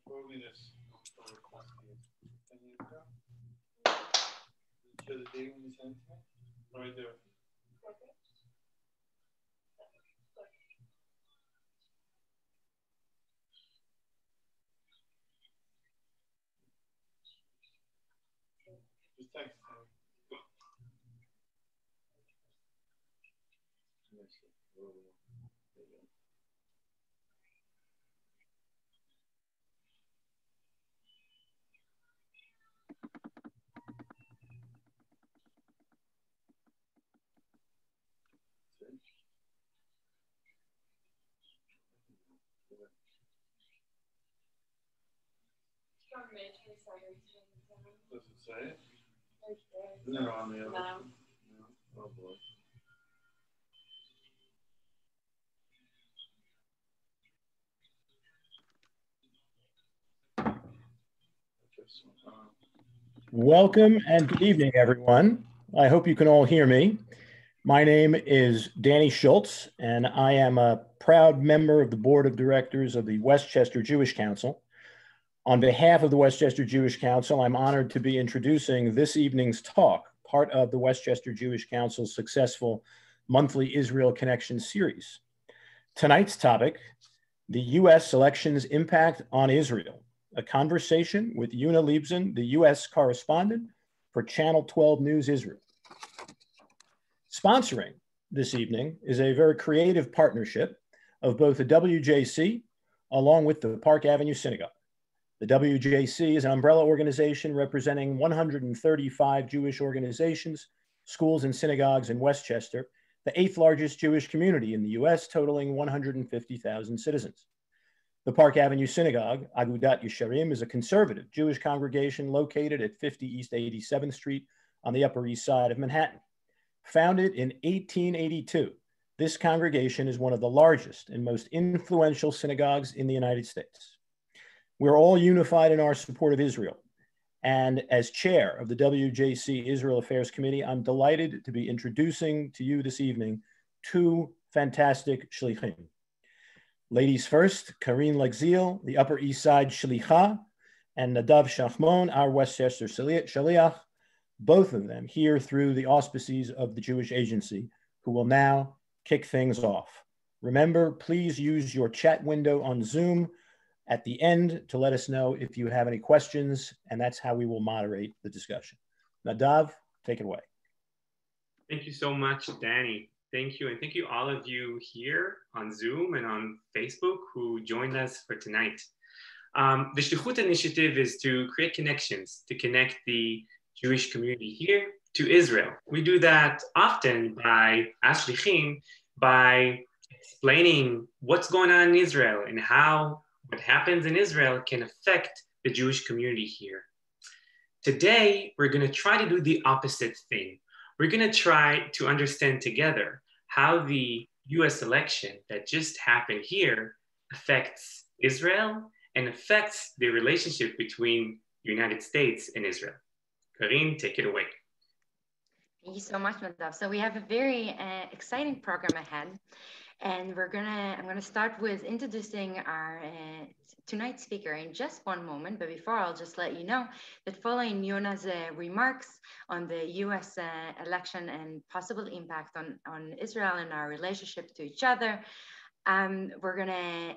Probably this. Show the date when you sent it to me? Right there. Just text me. Does it say it? Isn't it on the other one? No. Oh boy. Welcome and good evening, everyone. I hope you can all hear me. My name is Danny Schultz, and I am a proud member of the Board of Directors of the Westchester Jewish Council. On behalf of the Westchester Jewish Council, I'm honored to be introducing this evening's talk, part of the Westchester Jewish Council's successful monthly Israel Connection series. Tonight's topic, the U.S. election's impact on Israel, a conversation with Yuna Liebsen, the U.S. correspondent for Channel 12 News Israel. Sponsoring this evening is a very creative partnership of both the WJC along with the Park Avenue Synagogue. The WJC is an umbrella organization representing 135 Jewish organizations, schools, and synagogues in Westchester, the 8th largest Jewish community in the US, totaling 150,000 citizens. The Park Avenue Synagogue, Agudat Yesharim, is a conservative Jewish congregation located at 50 East 87th Street on the Upper East Side of Manhattan. Founded in 1882, this congregation is one of the largest and most influential synagogues in the United States. We're all unified in our support of Israel. And as chair of the WJC Israel Affairs Committee, I'm delighted to be introducing to you this evening two fantastic shlichim. Ladies first, Karine Legziel, the Upper East Side Shlicha, and Nadav Shachmon, our Westchester Shaliach, both of them here through the auspices of the Jewish Agency, who will now kick things off. Remember, please use your chat window on Zoom at the end to let us know if you have any questions, and that's how we will moderate the discussion. Nadav, take it away. Thank you so much, Danny. Thank you, and thank you all of you here on Zoom and on Facebook who joined us for tonight. The Shlichut initiative is to create connections, to connect the Jewish community here to Israel. We do that often by, as shlichim, by explaining what's going on in Israel and how what happens in Israel can affect the Jewish community here. Today, we're going to try to do the opposite thing. We're going to try to understand together how the US election that just happened here affects Israel and affects the relationship between the United States and Israel. Karine, take it away. Thank you so much, Nadav. So we have a very exciting program ahead. And I'm gonna start with introducing our tonight's speaker in just one moment. But before, I'll just let you know that following Yuna's remarks on the US election and possible impact on Israel and our relationship to each other, we're gonna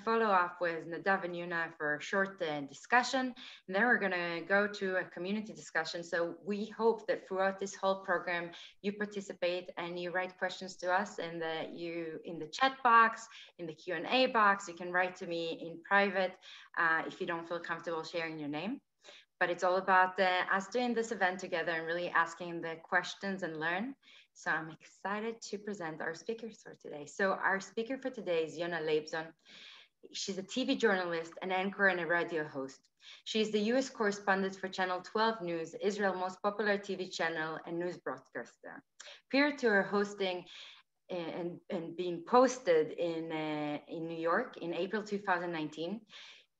follow up with Nadav and Yuna for a short discussion, and then we're gonna go to a community discussion. So we hope that throughout this whole program, you participate and you write questions to us in the chat box, in the Q&A box. You can write to me in private if you don't feel comfortable sharing your name. But it's all about us doing this event together and really asking the questions and learn. So I'm excited to present our speakers for today. So our speaker for today is Yuna Liebsen. She's a TV journalist, an anchor, and a radio host. She's the US correspondent for Channel 12 News, Israel's most popular TV channel and news broadcaster. Prior to her hosting and being posted in New York in April 2019,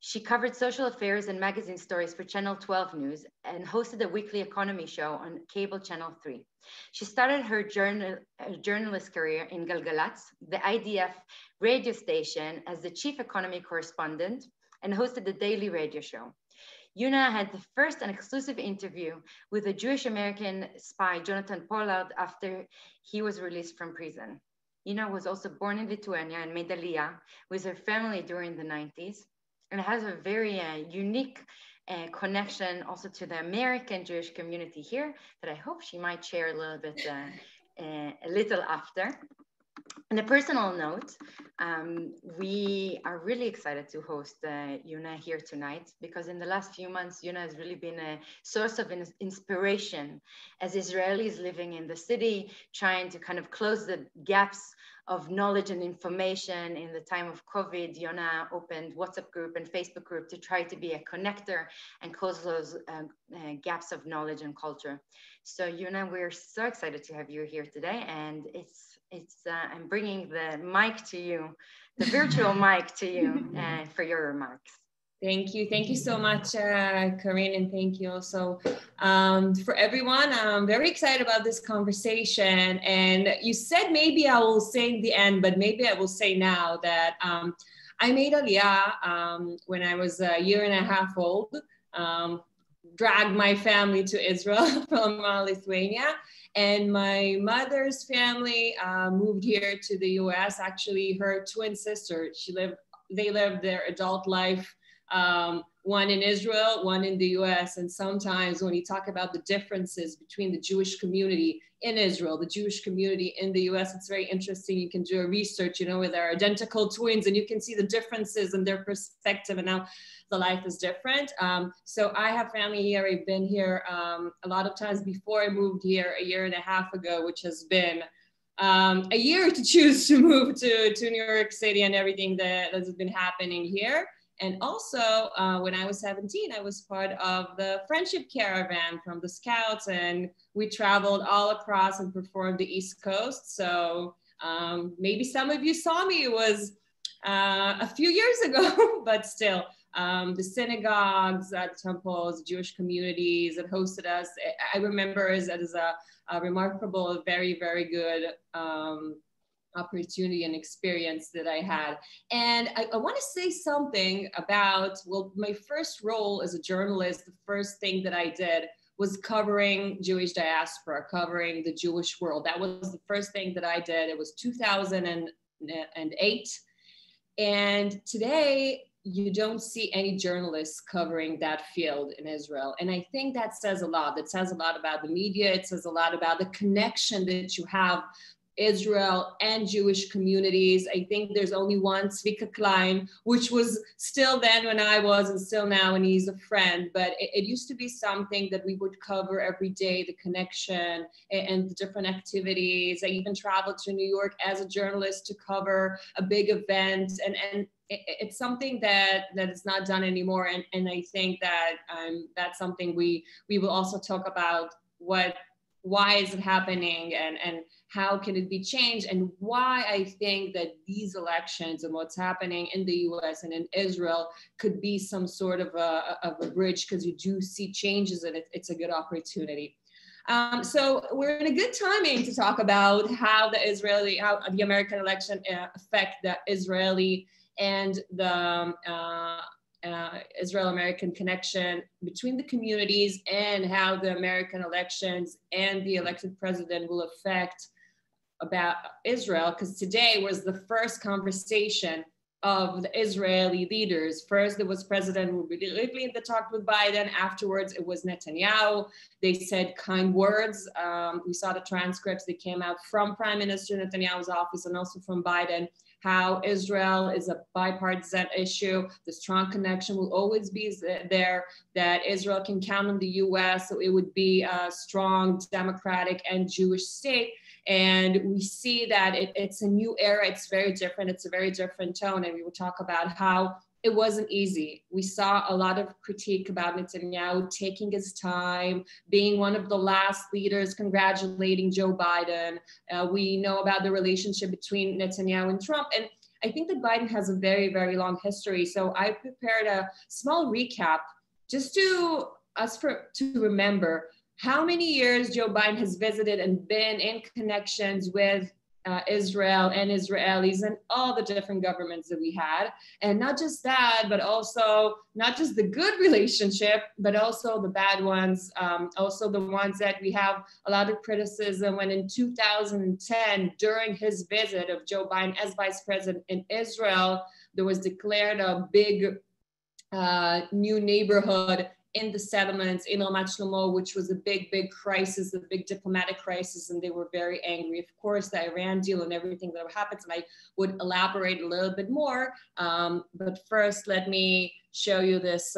She covered social affairs and magazine stories for Channel 12 News and hosted a weekly economy show on cable Channel 3. She started her journalist career in Galgalatz, the IDF radio station, as the chief economy correspondent and hosted the daily radio show. Yuna had the first and exclusive interview with the Jewish American spy Jonathan Pollard after he was released from prison. Yuna was also born in Lithuania and made Aliyah with her family during the 90s, and has a very unique connection also to the American Jewish community here that I hope she might share a little bit, a little after. On a personal note, we are really excited to host Yuna here tonight, because in the last few months, Yuna has really been a source of inspiration as Israelis living in the city, trying to kind of close the gaps of knowledge and information. In the time of COVID, Yuna opened WhatsApp group and Facebook group to try to be a connector and close those gaps of knowledge and culture. So Yuna, we're so excited to have you here today, and I'm bringing the mic to you, the virtual mic to you for your remarks. Thank you so much, Corinne, and thank you also for everyone. I'm very excited about this conversation. And you said maybe I will say in the end, but maybe I will say now that I made Aliyah when I was a year and a half old, dragged my family to Israel from Lithuania. And my mother's family moved here to the US. Actually, her twin sister, they lived their adult life, one in Israel, one in the US. And sometimes when you talk about the differences between the Jewish community in Israel, the Jewish community in the US, it's very interesting. You can do a research, with their identical twins, and you can see the differences in their perspective and how the life is different. So I have family here. I've been here a lot of times before I moved here a year and a half ago, which has been a year to choose to move to New York City and everything that has been happening here. And also, when I was 17, I was part of the friendship caravan from the Scouts, and we traveled all across and performed the East Coast. So maybe some of you saw me. It was a few years ago, but still, the synagogues, the temples, Jewish communities that hosted us, I remember as a remarkable, very, very good opportunity and experience that I had. And I want to say something about, my first role as a journalist, the first thing that I did was covering Jewish diaspora, covering the Jewish world. That was the first thing that I did. It was 2008. And today, you don't see any journalists covering that field in Israel. And I think that says a lot. That says a lot about the media. It says a lot about the connection that you have Israel and Jewish communities. I think there's only one, Zvika Klein, which was still then when I was and still now, and he's a friend. But it used to be something that we would cover every day, the connection and the different activities. I even traveled to New York as a journalist to cover a big event. And it's something that is not done anymore. And I think that that's something we will also talk about, why is it happening and how can it be changed, and why I think that these elections and what's happening in the US and in Israel could be some sort of a bridge, because you do see changes and it's a good opportunity. So we're in a good timing to talk about how the American election affect the Israeli and the Israel-American connection between the communities, and how the American elections and the elected president will affect about Israel, because today was the first conversation of the Israeli leaders. First, there was President Rivlin that talked with Biden. Afterwards, it was Netanyahu. They said kind words. We saw the transcripts that came out from Prime Minister Netanyahu's office and also from Biden, how Israel is a bipartisan issue. The strong connection will always be there, that Israel can count on the US, so it would be a strong democratic and Jewish state. And we see that it's a new era. It's very different. It's a very different tone. And we will talk about how it wasn't easy. We saw a lot of critique about Netanyahu taking his time, being one of the last leaders congratulating Joe Biden. We know about the relationship between Netanyahu and Trump. And I think that Biden has a very, very long history. So I prepared a small recap just to remember how many years Joe Biden has visited and been in connections with Israel and Israelis and all the different governments that we had. And not just that, but also not just the good relationship, but also the bad ones, also the ones that we have a lot of criticism when in 2010, during his visit of Joe Biden as vice president in Israel, there was declared a big new neighborhood in the settlements in Ramat Shlomo, which was a big, big crisis, a big diplomatic crisis, and they were very angry. Of course, the Iran deal and everything that happens, and I would elaborate a little bit more. But first, let me show you this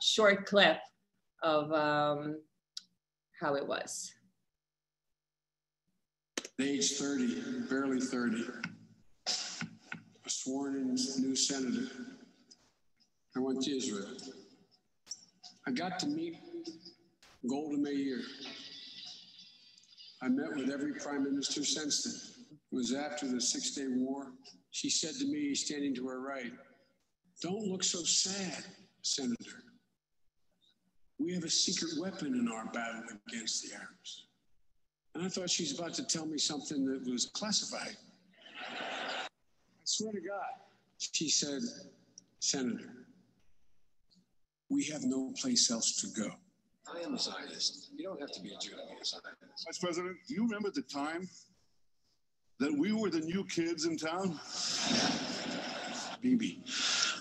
short clip of how it was. Age 30, barely 30, a sworn-in new senator. I went to Israel. I got to meet Golda Meir. I met with every prime minister since then. It was after the 6-Day War. She said to me, standing to her right, "Don't look so sad, Senator. We have a secret weapon in our battle against the Arabs." And I thought she's about to tell me something that was classified. I swear to God. She said, "Senator, we have no place else to go." I am a Zionist. You don't have to be a Jew to be a Zionist. Vice President, do you remember the time that we were the new kids in town? Bibi,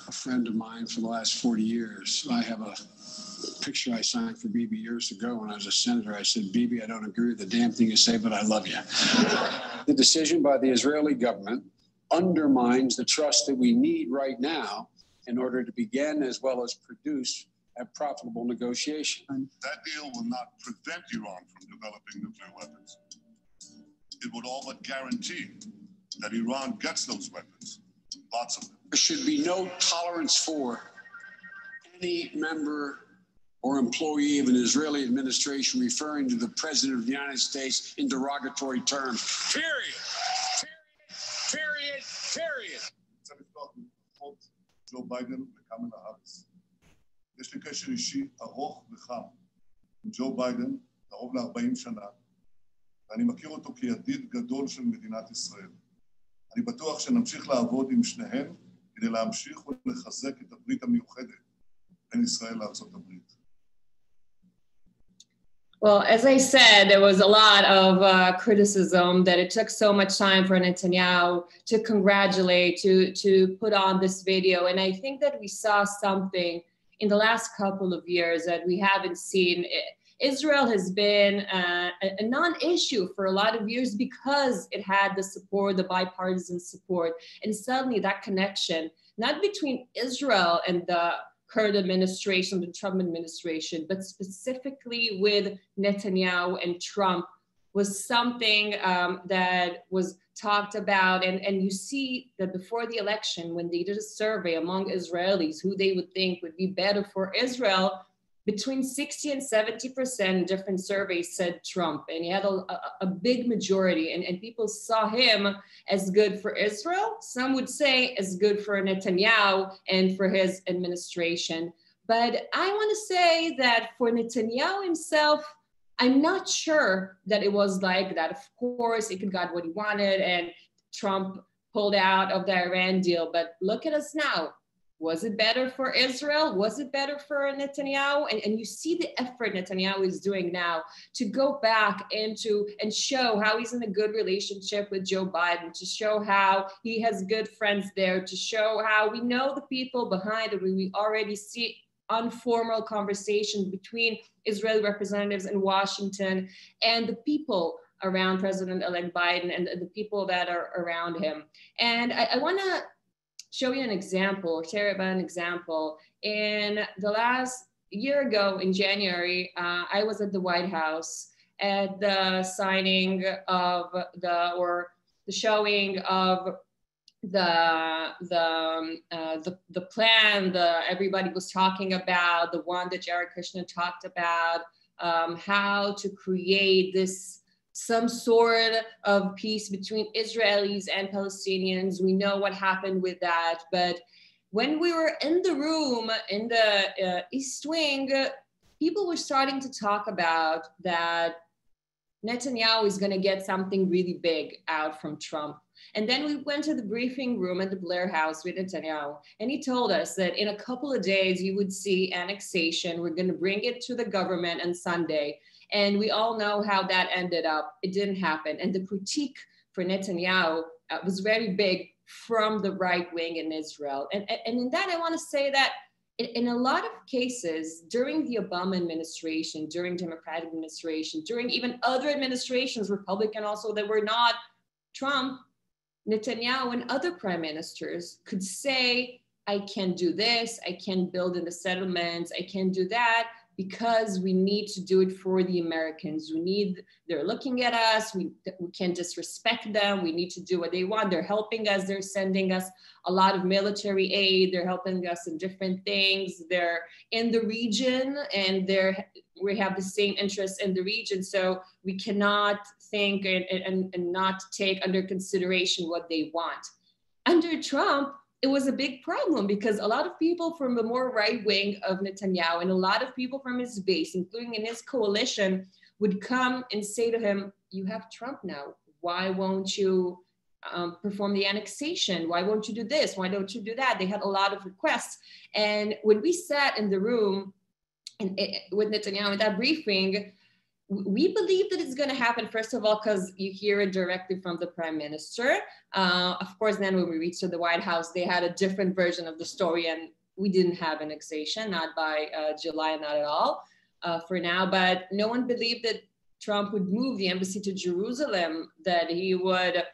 a friend of mine for the last 40 years. I have a picture I signed for Bibi years ago when I was a senator. I said, "Bibi, I don't agree with the damn thing you say, but I love you." The decision by the Israeli government undermines the trust that we need right now in order to begin as well as produce a profitable negotiation. That deal will not prevent Iran from developing nuclear weapons. It would all but guarantee that Iran gets those weapons, lots of them. There should be no tolerance for any member or employee of an Israeli administration referring to the President of the United States in derogatory terms. Period. Period. Period. ג'ו ביידן וקמלה האריס. יש לי קשר אישי ארוך וחם עם ג'ו ביידן קרוב ל-40 שנה, ואני מכיר אותו כידיד גדול של מדינת ישראל. אני בטוח שנמשיך לעבוד עם שניהם כדי להמשיך ולחזק את הברית המיוחדת בין ישראל לארצות הברית. Well, as I said, there was a lot of criticism that it took so much time for Netanyahu to congratulate, to put on this video. And I think that we saw something in the last couple of years that we haven't seen. Israel has been a non-issue for a lot of years because it had the support, the bipartisan support. And suddenly that connection, not between Israel and the current administration, the Trump administration, but specifically with Netanyahu and Trump, was something that was talked about. And you see that before the election, when they did a survey among Israelis, who they would think would be better for Israel, between 60 and 70% in different surveys said Trump. And he had a big majority, and people saw him as good for Israel. Some would say as good for Netanyahu and for his administration. But I want to say that for Netanyahu himself, I'm not sure that it was like that. Of course, he got what he wanted, and Trump pulled out of the Iran deal. But look at us now. Was it better for Israel? Was it better for Netanyahu? And you see the effort Netanyahu is doing now to go back into and show how he's in a good relationship with Joe Biden, to show how he has good friends there, to show how we know the people behind it. We already see informal conversations between Israeli representatives in Washington and the people around President-elect Biden and the people that are around him. And I want to show you an example, or share about an example. In the last year ago in January, I was at the White House at the signing of the showing of the plan everybody was talking about, the one that Jared Kushner talked about, how to create some sort of peace between Israelis and Palestinians. We know what happened with that, but when we were in the room in the East Wing, people were starting to talk about that Netanyahu is going to get something really big out from Trump. And then we went to the briefing room at the Blair House with Netanyahu, and he told us that in a couple of days you would see annexation. We're going to bring it to the government on Sunday. And we all know how that ended up. It didn't happen. And the critique for Netanyahu was very big from the right wing in Israel. And in that, I want to say that in a lot of cases, during the Obama administration, during Democratic administration, during even other administrations, Republican also, that were not Trump, Netanyahu and other prime ministers could say, I can do this, I can build in the settlements, I can do that, because we need to do it for the Americans. They're looking at us, we can't disrespect them, we need to do what they want. They're helping us, they're sending us a lot of military aid, they're helping us in different things, they're in the region, and we have the same interests in the region, so we cannot think and not take under consideration what they want. Under Trump, it was a big problem because a lot of people from the more right wing of Netanyahu and a lot of people from his base, including in his coalition, would come and say to him, you have Trump now. Why won't you perform the annexation? Why won't you do this? Why don't you do that? They had a lot of requests. And when we sat in the room with Netanyahu in that briefing, we believe that it's going to happen, first of all, because you hear it directly from the prime minister. Of course, then when we reached to the White House, they had a different version of the story, and we didn't have annexation, not by July, not at all for now. But no one believed that Trump would move the embassy to Jerusalem, that he would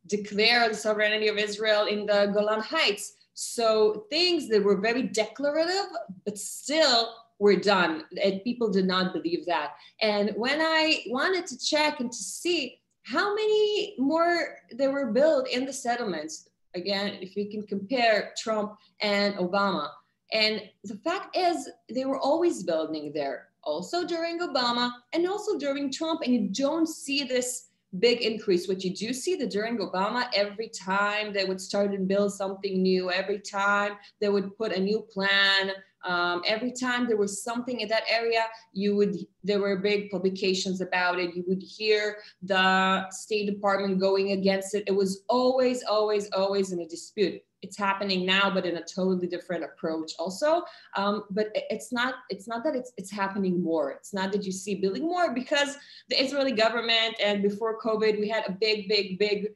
declare the sovereignty of Israel in the Golan Heights. So things that were very declarative, but still were done, and people did not believe that. And when I wanted to check and to see how many more there were built in the settlements, again, if we can compare Trump and Obama, and the fact is they were always building there, also during Obama and also during Trump, and you don't see this big increase. What you do see that during Obama, every time they would start and build something new, every time they would put a new plan, every time there was something in that area, there were big publications about it. You would hear the State Department going against it. It was always, always, always in a dispute. It's happening now, but in a totally different approach also. But it's not that it's happening more. It's not that you see building more, because the Israeli government, and before COVID, we had a big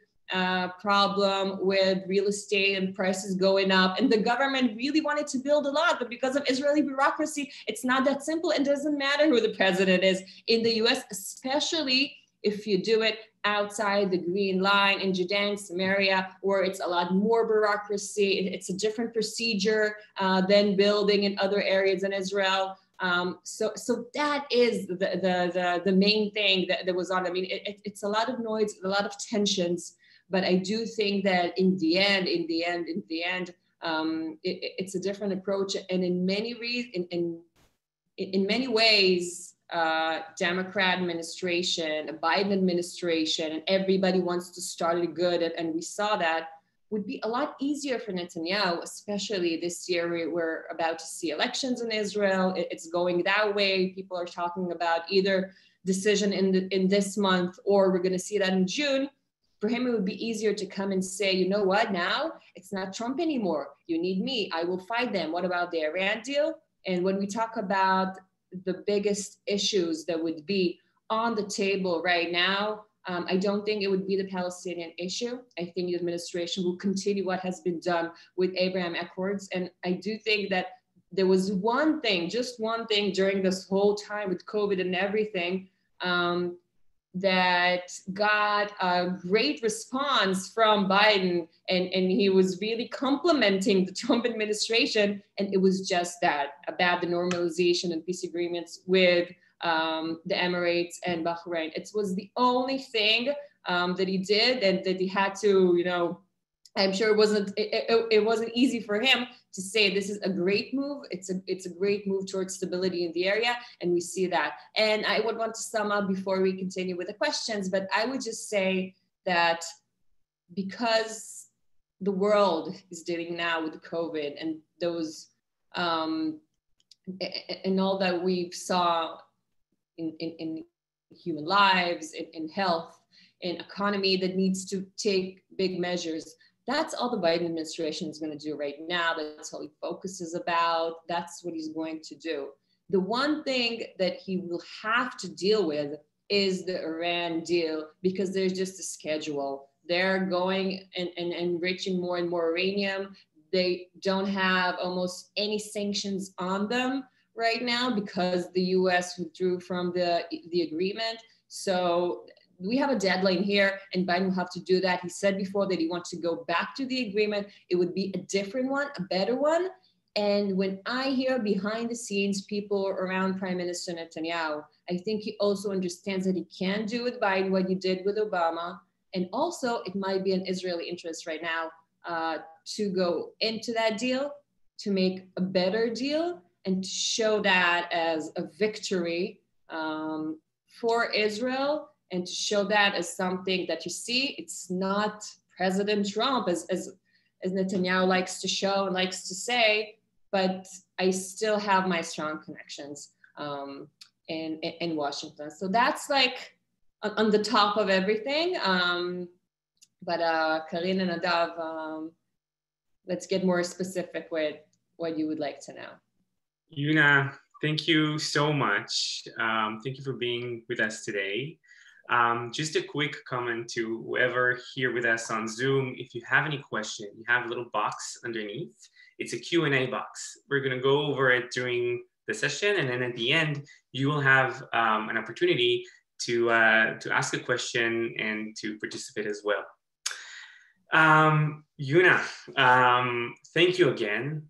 problem with real estate and prices going up. And the government really wanted to build a lot, but because of Israeli bureaucracy, it's not that simple. It doesn't matter who the president is in the US, especially if you do it outside the Green Line in Judea and Samaria, where it's a lot more bureaucracy. It's a different procedure than building in other areas in Israel. So that is the main thing that was on. I mean, it's a lot of noise, a lot of tensions, but I do think that in the end, it's a different approach. And in many ways, Democrat administration, a Biden administration, and everybody wants to start it good, and we saw that would be a lot easier for Netanyahu, especially this year. We're about to see elections in Israel. It's going that way. People are talking about either decision in this month, or we're going to see that in June. For him, it would be easier to come and say, you know what, now it's not Trump anymore. You need me. I will fight them. What about the Iran deal? And when we talk about the biggest issues that would be on the table right now, I don't think it would be the Palestinian issue. I think the administration will continue what has been done with Abraham Accords. And I do think that there was one thing, just one thing during this whole time with COVID and everything, that got a great response from Biden, and he was really complimenting the Trump administration, and it was just that, about the normalization and peace agreements with the Emirates and Bahrain. It was the only thing that he did, and that he had to, I'm sure it wasn't easy for him to say this is a great move. It's a great move towards stability in the area, and we see that. And I would want to sum up before we continue with the questions, but I would just say that because the world is dealing now with COVID and those and all that we've saw in human lives, in health, in economy that needs to take big measures. That's all the Biden administration is going to do right now. That's all he focuses about. That's what he's going to do. The one thing that he will have to deal with is the Iran deal, because there's just a schedule. They're going and enriching more and more uranium. They don't have almost any sanctions on them right now because the US withdrew from the agreement. So we have a deadline here, and Biden will have to do that. He said before that he wants to go back to the agreement. It would be a different one, a better one. And when I hear behind the scenes people around Prime Minister Netanyahu, I think he also understands that he can do with Biden what he did with Obama. And also it might be an Israeli interest right now to go into that deal, to make a better deal, and to show that as a victory for Israel, and to show that as something that, you see, it's not President Trump as Netanyahu likes to show and likes to say, but I still have my strong connections in Washington. So that's like on the top of everything. But Karine and Nadav, let's get more specific with what you would like to know. Yuna, thank you so much. Thank you for being with us today. Just a quick comment to whoever here with us on Zoom. If you have any question, you have a little box underneath. It's a Q&A box. We're going to go over it during the session, and then at the end, you will have an opportunity to ask a question and to participate as well. Yuna, thank you again.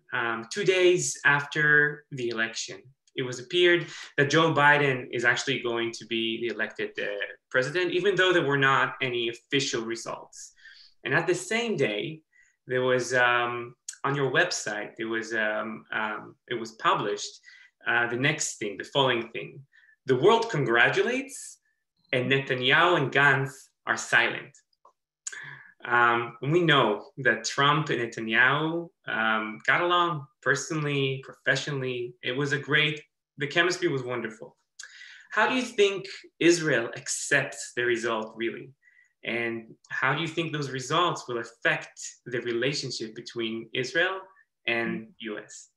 2 days after the election, it was appeared that Joe Biden is actually going to be the elected president, even though there were not any official results. And at the same day, there was on your website, it was published the next thing, the following thing: the world congratulates, and Netanyahu and Gantz are silent. And we know that Trump and Netanyahu got along personally, professionally. The chemistry was wonderful. How do you think Israel accepts the result, really? And how do you think those results will affect the relationship between Israel and US?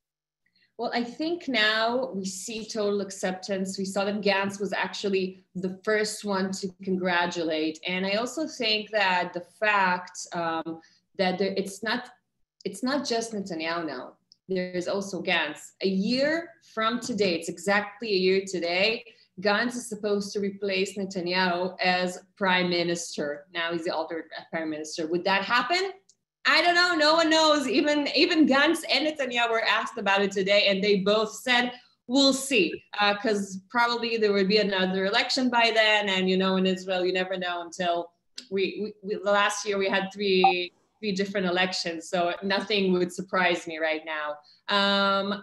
Well, I think now we see total acceptance. We saw that Gantz was actually the first one to congratulate. And I also think that the fact that it's not just Netanyahu now. There's also Gantz. A year from today, it's exactly a year today, Gantz is supposed to replace Netanyahu as prime minister. Now he's the alternate prime minister. Would that happen? I don't know. No one knows. Even Gantz and Netanyahu were asked about it today, and they both said, we'll see, because probably there would be another election by then. And, in Israel, you never know until the last year we had three different elections. So nothing would surprise me right now.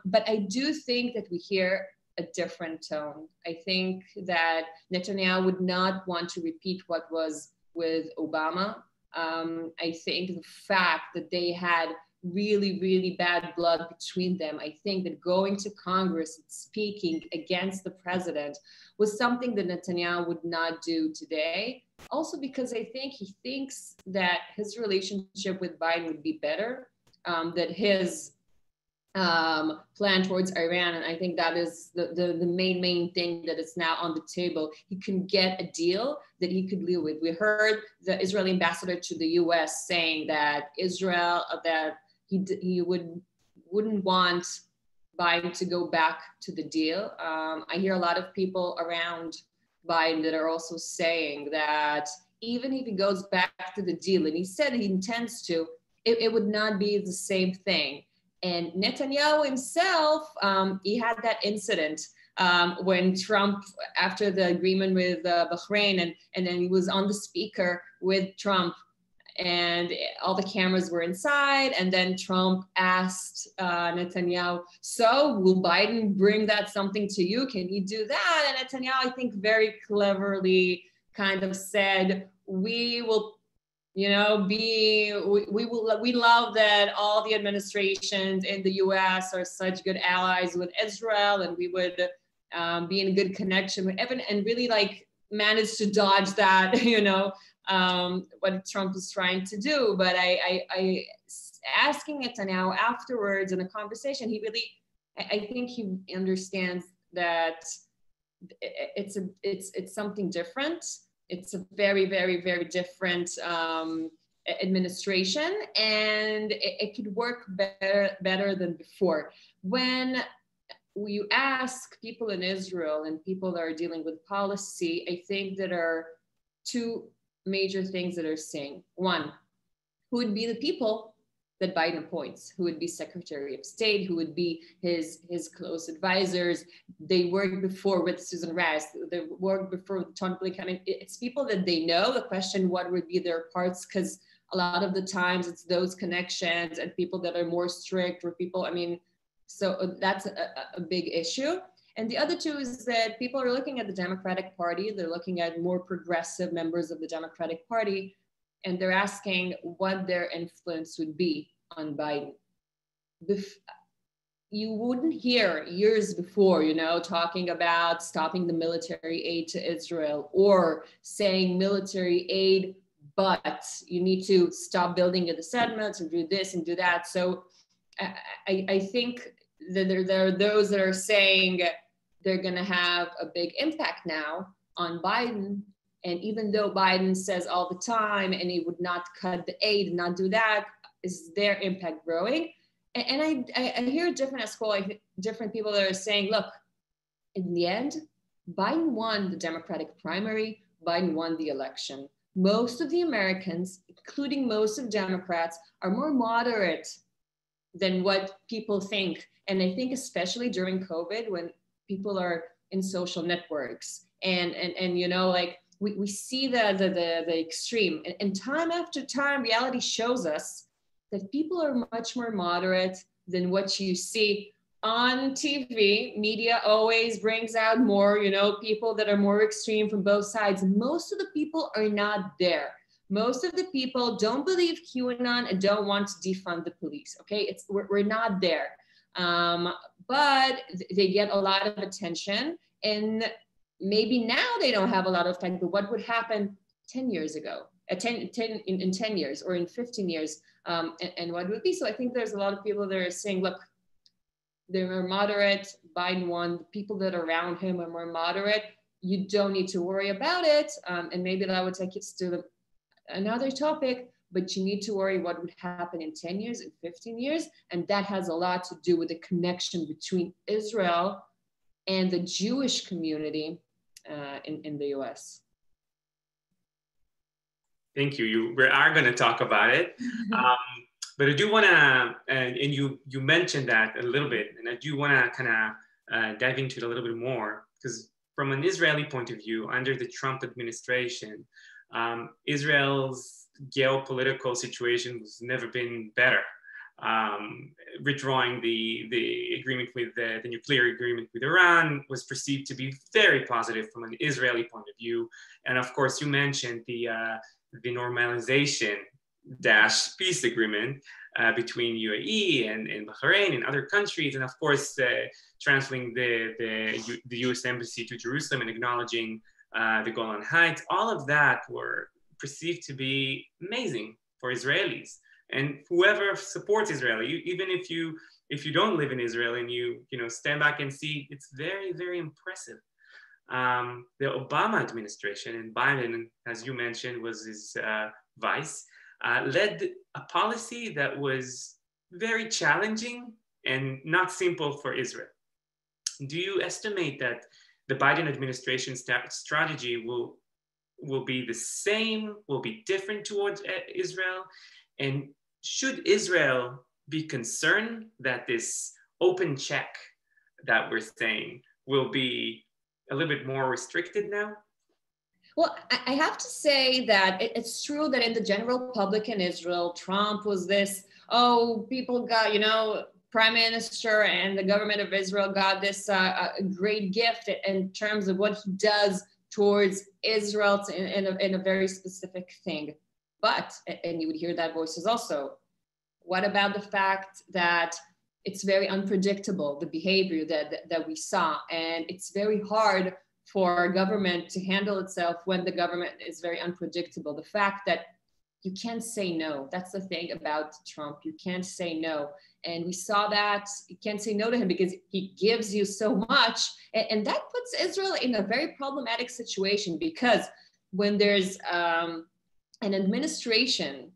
But I do think that we hear a different tone. I think that Netanyahu would not want to repeat what was with Obama. I think the fact that they had really, really bad blood between them, I think that going to Congress and speaking against the president was something that Netanyahu would not do today. Also because I think he thinks that his relationship with Biden would be better, that his plan towards Iran, and I think that is the main thing that is now on the table. He can get a deal that he could deal with. We heard the Israeli ambassador to the US saying that he wouldn't want Biden to go back to the deal. I hear a lot of people around Biden that are also saying that even if he goes back to the deal, and he said he intends to, it would not be the same thing. And Netanyahu himself, he had that incident when Trump, after the agreement with Bahrain, and then he was on the speaker with Trump, and all the cameras were inside, and then Trump asked Netanyahu, so will Biden bring that something to you? Can you do that? And Netanyahu, I think, very cleverly kind of said, we will, we love that all the administrations in the US are such good allies with Israel, and we would be in good connection with Evan, and really like managed to dodge that, what Trump was trying to do. But I asking Netanyahu afterwards in a conversation, he really, I think he understands that it's something different. It's a very, very, very different administration, and it could work better than before. When you ask people in Israel and people that are dealing with policy, I think there are two major things that are saying. One, who would be the people that Biden appoints? Who would be Secretary of State? Who would be his close advisors? They worked before with Susan Rice. They worked before with Tony Blinken. It's people that they know. The question, what would be their parts? Because a lot of the times it's those connections and people that are more strict, or people, so that's a big issue. And the other two is that people are looking at the Democratic Party. They're looking at more progressive members of the Democratic Party, and they're asking what their influence would be on Biden. You wouldn't hear years before, talking about stopping the military aid to Israel, or saying military aid, but you need to stop building the settlements and do this and do that. So I think that there are those that are saying they're going to have a big impact now on Biden. And even though Biden says all the time, and he would not cut the aid, not do that, is their impact growing? And I hear different at school, different people that are saying, look, in the end, Biden won the Democratic primary, Biden won the election. Most of the Americans, including most of Democrats, are more moderate than what people think. And I think especially during COVID, when people are in social networks and we see the extreme, and time after time, reality shows us that people are much more moderate than what you see on TV. Media always brings out more, people that are more extreme from both sides. Most of the people are not there. Most of the people don't believe QAnon and don't want to defund the police. Okay, we're not there. But they get a lot of attention, and maybe now they don't have a lot of time, but what would happen 10 years ago, in 10 years or in 15 years, and what would be? So I think there's a lot of people that are saying, look, they're moderate, Biden won, the people that are around him are more moderate, you don't need to worry about it, and maybe that would take us to another topic, but you need to worry what would happen in 10 years, in 15 years, and that has a lot to do with the connection between Israel and the Jewish community in the US. Thank you. We are going to talk about it. But I do want to, and you mentioned that a little bit, and I do want to kind of dive into it a little bit more, because from an Israeli point of view, under the Trump administration, Israel's geopolitical situation has never been better. Withdrawing the agreement with the nuclear agreement with Iran was perceived to be very positive from an Israeli point of view. And of course, you mentioned the normalization peace agreement between UAE and Bahrain and other countries, and of course transferring the US embassy to Jerusalem and acknowledging the Golan Heights. All of that were perceived to be amazing for Israelis, and whoever supports Israel, even if you don't live in Israel and you stand back and see, it's very, very impressive. The Obama administration, and Biden, as you mentioned, was his vice, led a policy that was very challenging and not simple for Israel. Do you estimate that the Biden administration strategy will be the same, will be different towards Israel? And should Israel be concerned that this open check that we're saying will be a little bit more restricted now? Well, I have to say that it's true that in the general public in Israel, Trump was this, oh, people got, you know, Prime Minister and the government of Israel got this great gift in terms of what he does towards Israel in a very specific thing. But, and you would hear that voices also, what about the fact that it's very unpredictable, the behavior that we saw, and it's very hard for our government to handle itself when the government is very unpredictable. The fact that you can't say no, that's the thing about Trump, you can't say no. And we saw that you can't say no to him because he gives you so much. And that puts Israel in a very problematic situation, because when there's an administration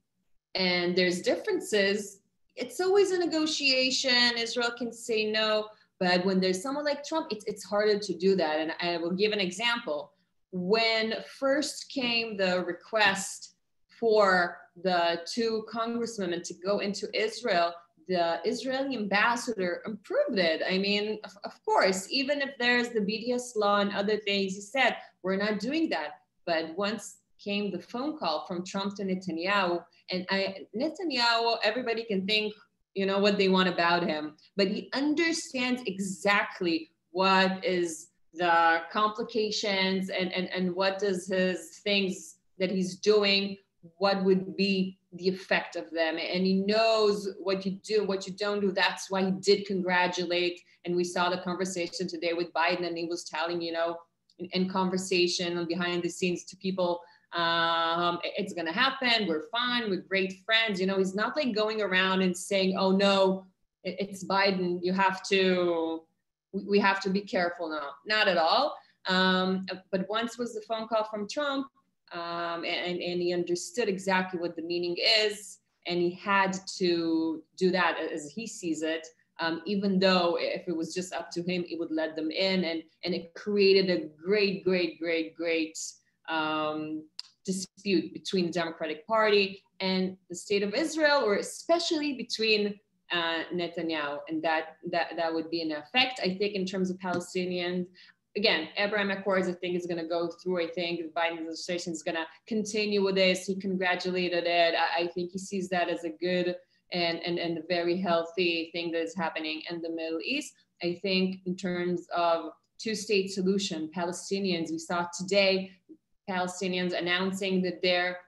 and there's differences, it's always a negotiation. Israel can say no. But when there's someone like Trump, it's harder to do that. And I will give an example. When first came the request for the 2 congresswomen to go into Israel, the Israeli ambassador approved it. I mean, of course, even if there's the BDS law and other things, he said, we're not doing that. But once came the phone call from Trump to Netanyahu, and Netanyahu, everybody can think, you know, what they want about him, but he understands exactly what is the complications and what does his things that he's doing, what would be the effect of them. And he knows what you do, what you don't do. That's why he did congratulate. And we saw the conversation today with Biden, and he was telling, you know, in conversation and behind the scenes to people, it's going to happen. We're fine. We're great friends. You know, he's not like going around and saying, oh no, it's Biden. We have to be careful now. Not at all. But once was the phone call from Trump, and he understood exactly what the meaning is. And he had to do that as he sees it. Even though if it was just up to him, he would let them in. And it created a great dispute between the Democratic Party and the state of Israel, or especially between Netanyahu, and that would be an effect. I think in terms of Palestinians, again, Abraham Accords, I think is going to go through. I think the Biden administration is going to continue with this. He congratulated it. I think he sees that as a good and a very healthy thing that is happening in the Middle East. I think in terms of 2-state solution, Palestinians, we saw today Palestinians announcing that they're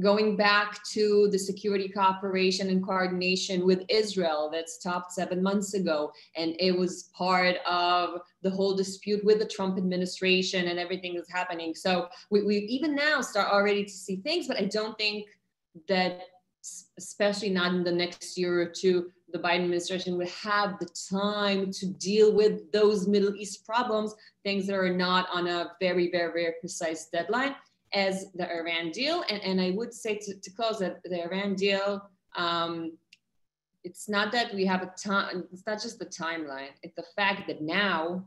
going back to the security cooperation and coordination with Israel that stopped 7 months ago. And it was part of the whole dispute with the Trump administration and everything that's happening. So we even now start already to see things, but I don't think that, especially not in the next year or two, the Biden administration would have the time to deal with those Middle East problems, things that are not on a very precise deadline, as the Iran deal. And I would say to close that the Iran deal, it's not that we have a time, it's not just the timeline, it's the fact that now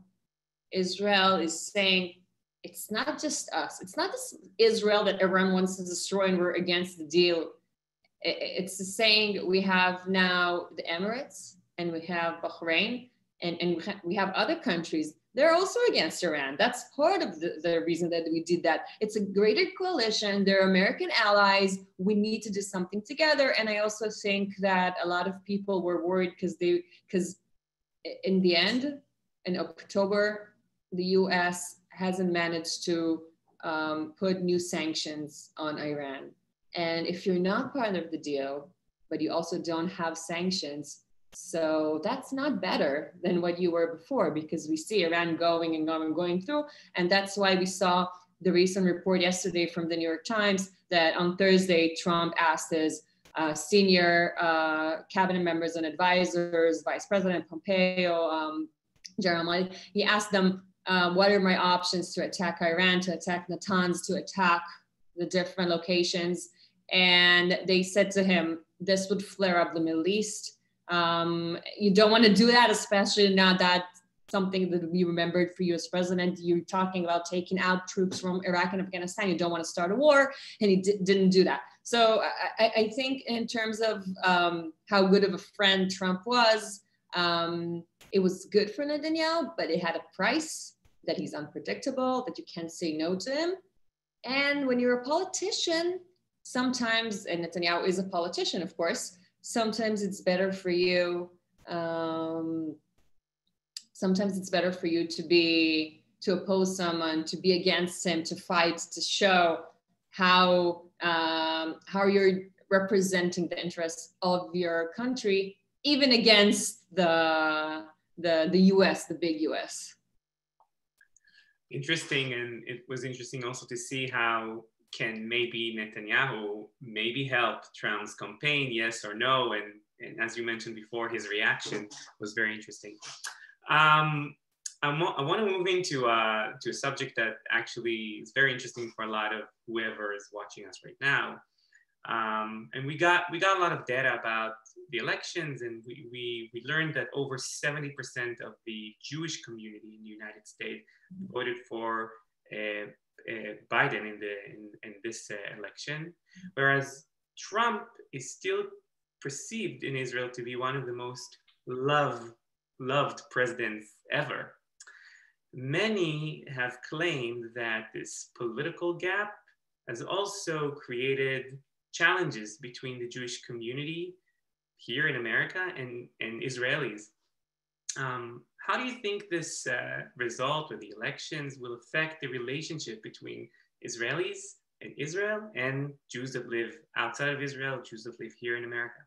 Israel is saying, it's not just us, it's not just Israel that Iran wants to destroy and we're against the deal. It's saying we have now the Emirates and we have Bahrain and we have other countries. They're also against Iran. That's part of the reason that we did that. It's a greater coalition. They're American allies. We need to do something together. And I also think that a lot of people were worried because in the end, in October, the US hasn't managed to put new sanctions on Iran. And if you're not part of the deal, but you also don't have sanctions, so that's not better than what you were before, because we see Iran going through. And that's why we saw the recent report yesterday from the New York Times that on Thursday, Trump asked his senior cabinet members and advisors, Vice President Pompeo, Jeremiah, he asked them, what are my options to attack Iran, to attack Natanz, to attack the different locations? And they said to him, this would flare up the Middle East. You don't want to do that, especially now that something that we remembered for you as president. You're talking about taking out troops from Iraq and Afghanistan. You don't want to start a war, and he didn't do that. So I think in terms of how good of a friend Trump was, It was good for Netanyahu, but it had a price, that he's unpredictable, that you can't say no to him. And when you're a politician, sometimes, and Netanyahu is a politician, of course, sometimes it's better for you. Sometimes it's better for you to oppose someone, to be against him, to fight, to show how you're representing the interests of your country, even against the US, the big US. Interesting, and it was interesting also to see how can maybe Netanyahu maybe help Trump's campaign, yes or no, and as you mentioned before, his reaction was very interesting. I want to move into to a subject that actually is very interesting for a lot of whoever is watching us right now. And we got a lot of data about the elections, and we learned that over 70% of the Jewish community in the United States voted for Biden in this election, whereas Trump is still perceived in Israel to be one of the most loved presidents ever. Many have claimed that this political gap has also created challenges between the Jewish community here in America and Israelis. How do you think this result of the elections will affect the relationship between Israelis and Israel and Jews that live outside of Israel, Jews that live here in America?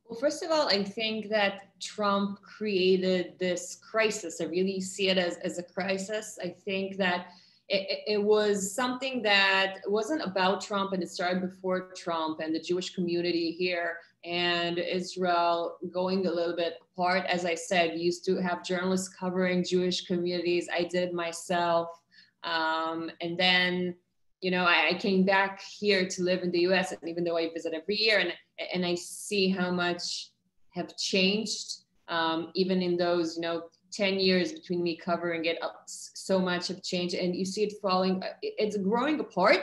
Well, first of all, I think that Trump created this crisis. I really see it as a crisis. I think that it was something that wasn't about Trump, and it started before Trump, and the Jewish community here and Israel going a little bit apart. As I said, we used to have journalists covering Jewish communities. I did myself. And then, you know, I came back here to live in the US, and even though I visit every year, and I see how much have changed, even in those, 10 years between me covering it, so much have changed, and you see it falling, it's growing apart,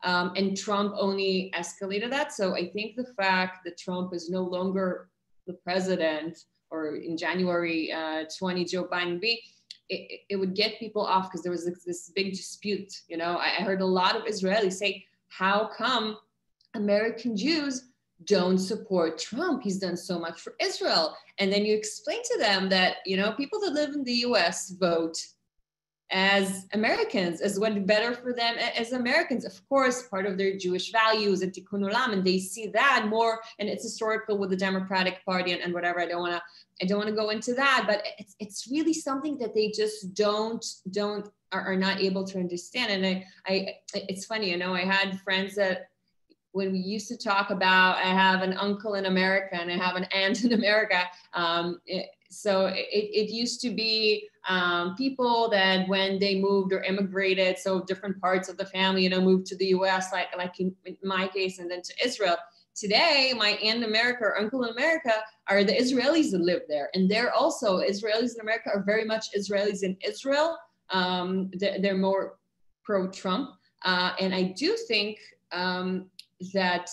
and Trump only escalated that. So I think the fact that Trump is no longer the president, or in January 20, Joe Biden be, it would get people off, because there was this big dispute. I heard a lot of Israelis say, how come American Jews don't support Trump? He's done so much for Israel. And then you explain to them that, people that live in the US vote as Americans, as what better for them as Americans. Of course, part of their Jewish values and tikkun olam, and they see that more, and it's historical with the Democratic Party and whatever. I don't want to go into that, but it's really something that they just are not able to understand. And it's funny, I had friends that, when we used to talk about, I have an uncle in America and I have an aunt in America. So it used to be people that when they moved or immigrated, so different parts of the family, moved to the US, like in my case, and then to Israel. Today, my aunt in America or uncle in America are the Israelis that live there. And they're also, Israelis in America are very much Israelis in Israel. They're more pro-Trump. And I do think that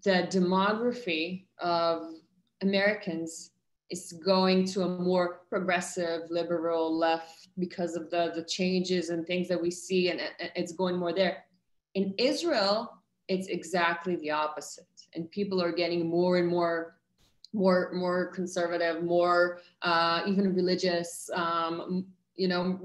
the demography of Americans is going to a more progressive, liberal left because of the changes and things that we see, and it's going more there. In Israel, it's exactly the opposite. And people are getting more and more conservative, more even religious,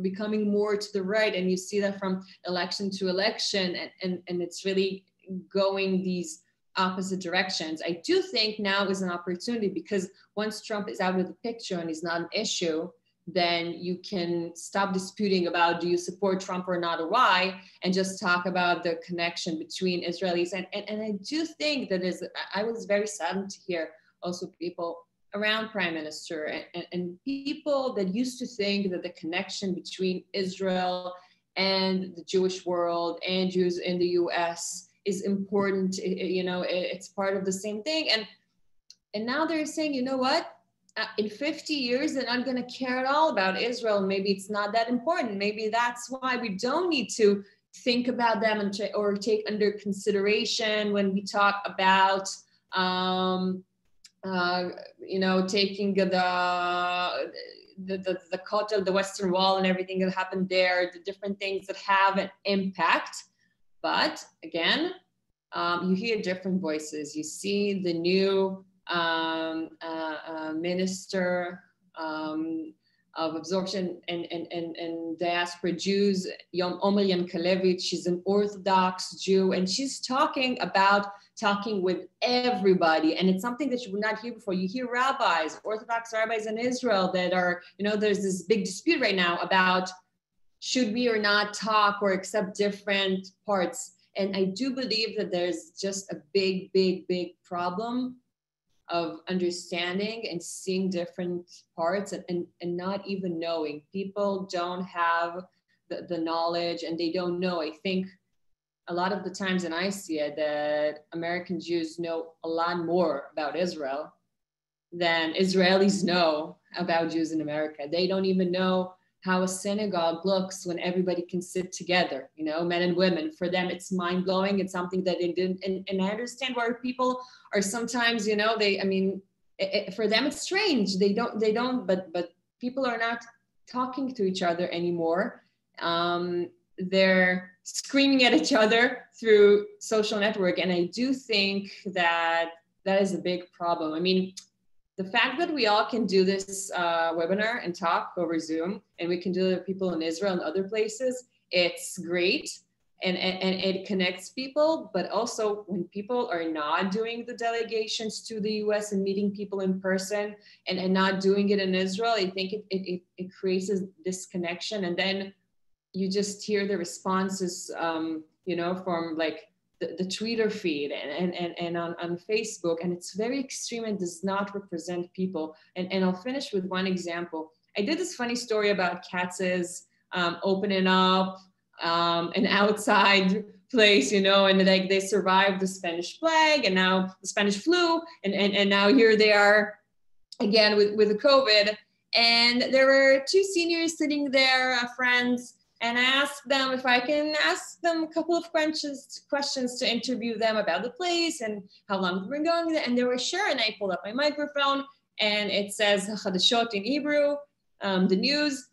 becoming more to the right. And you see that from election to election, and it's really going these opposite directions. I do think now is an opportunity, because once Trump is out of the picture and he's not an issue, then you can stop disputing about, do you support Trump or not, or why, and just talk about the connection between Israelis. And I do think that I was very saddened to hear also people around Prime Minister and people that used to think that the connection between Israel and the Jewish world and Jews in the US is important. It's part of the same thing. And now they're saying, you know what? In 50 years, they're not going to care at all about Israel. Maybe it's not that important. Maybe that's why we don't need to think about them or take under consideration when we talk about you know, taking the Kotel, the Western Wall and everything that happened there, the different things that have an impact. But again, you hear different voices. You see the new minister of absorption and diaspora Jews, Omer Yankelevich. She's an Orthodox Jew, and she's talking with everybody. And it's something that you would not hear before. You hear rabbis, Orthodox rabbis in Israel that are, you know, there's this big dispute right now about should we or not talk or accept different parts. And I do believe that there's just a big, big, big problem of understanding and seeing different parts and not even knowing. People don't have the knowledge and they don't know. I think a lot of the times, and I see it, that American Jews know a lot more about Israel than Israelis know about Jews in America. They don't even know how a synagogue looks when everybody can sit together, you know, men and women. For them, it's mind-blowing. It's something that they didn't, and I understand why people are sometimes, you know, for them, it's strange. They don't, but people are not talking to each other anymore. They're screaming at each other through social network. And I do think that is a big problem. I mean, the fact that we all can do this webinar and talk over Zoom, and we can do it with people in Israel and other places, it's great. And it connects people, but also when people are not doing the delegations to the US and meeting people in person and not doing it in Israel, I think it creates this disconnection. And then you just hear the responses, you know, from like the Twitter feed and on Facebook, and it's very extreme and does not represent people. And I'll finish with one example. I did this funny story about Katz's opening up an outside place, you know, and like they survived the Spanish plague and now the Spanish flu, and now here they are again with the COVID. And there were two seniors sitting there, friends, and I asked them if I can ask them a couple of questions to interview them about the place and how long they've been going there. And they were sure. And I pulled up my microphone and it says Chadashot in Hebrew, the news.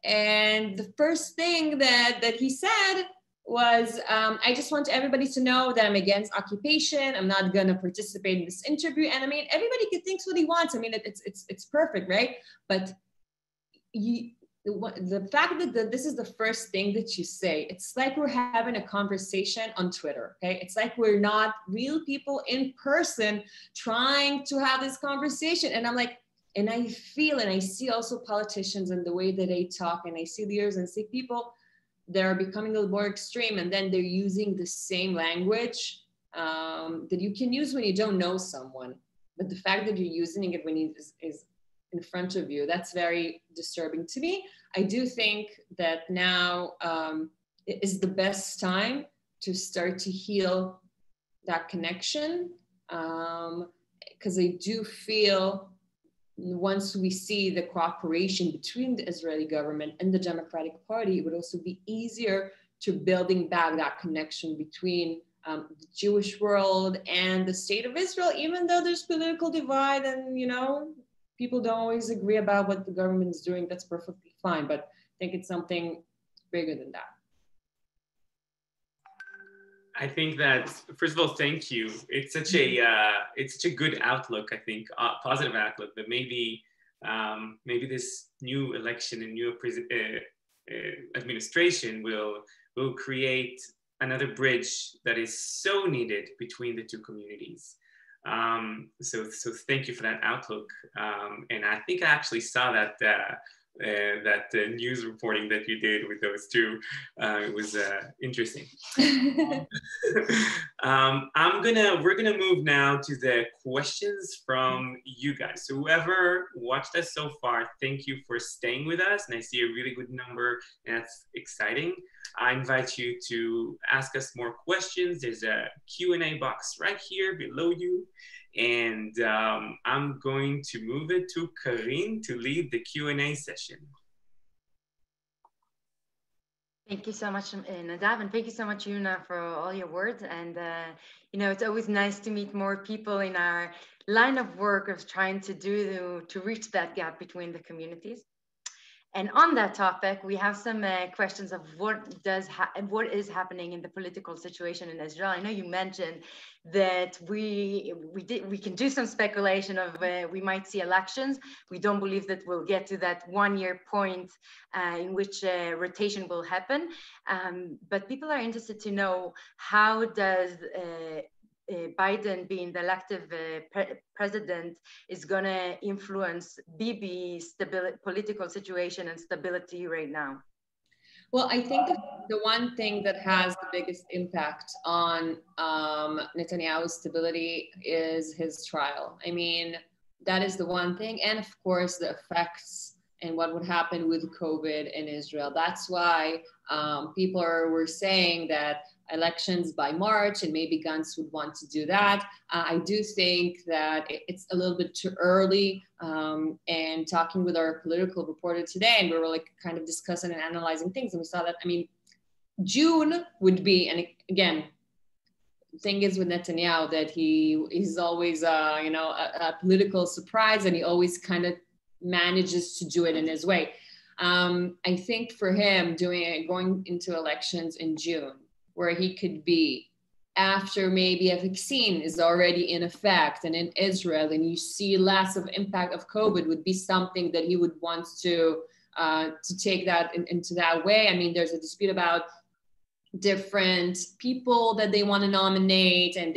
And the first thing that he said was, I just want everybody to know that I'm against occupation. I'm not going to participate in this interview. And I mean, everybody can think what he wants. I mean, it's perfect, right? But the fact that this is the first thing that you say, it's like we're having a conversation on Twitter, okay? It's like we're not real people in person trying to have this conversation. And I'm like, and I feel, and I see also politicians and the way that they talk, and I see leaders and see people, they're becoming a little more extreme, and then they're using the same language that you can use when you don't know someone. But the fact that you're using it when he is in front of you, that's very disturbing to me. I do think that now is the best time to start to heal that connection, because I do feel once we see the cooperation between the Israeli government and the Democratic Party, it would also be easier to building back that connection between the Jewish world and the state of Israel, even though there's political divide and, you know, people don't always agree about what the government is doing. That's perfectly fine, but I think it's something bigger than that. I think that, first of all, thank you. It's such a good outlook, I think, positive outlook, but maybe this new election and new administration will create another bridge that is so needed between the two communities. So thank you for that outlook. And I think I actually saw that news reporting that you did with those two. It was interesting. We're gonna move now to the questions from you guys. So whoever watched us so far, thank you for staying with us. And I see a really good number, and that's exciting. I invite you to ask us more questions. There's a Q&A box right here below you. And I'm going to move it to Karine to lead the Q&A session. Thank you so much, Nadav, and thank you so much, Yuna, for all your words. And, you know, it's always nice to meet more people in our line of work of trying to reach that gap between the communities. And on that topic, we have some questions of what is happening in the political situation in Israel. I know you mentioned that we can do some speculation of we might see elections. We don't believe that we'll get to that 1 year point in which rotation will happen. But people are interested to know, how does Biden being the elective president is going to influence Bibi's political situation and stability right now? Well, I think the one thing that has the biggest impact on Netanyahu's stability is his trial. I mean, that is the one thing. And of course, the effects and what would happen with COVID in Israel. That's why people were saying that elections by March, and maybe Gantz would want to do that. I do think that it's a little bit too early. And talking with our political reporter today, and we were like kind of discussing and analyzing things, and we saw that, I mean, June would be, and again, the thing is with Netanyahu that he's always, you know, a political surprise, and he always kind of manages to do it in his way. I think for him going into elections in June, where he could be after maybe a vaccine is already in effect and in Israel, and you see less of impact of COVID, would be something that he would want to take that into that way. I mean, there's a dispute about different people that they want to nominate, and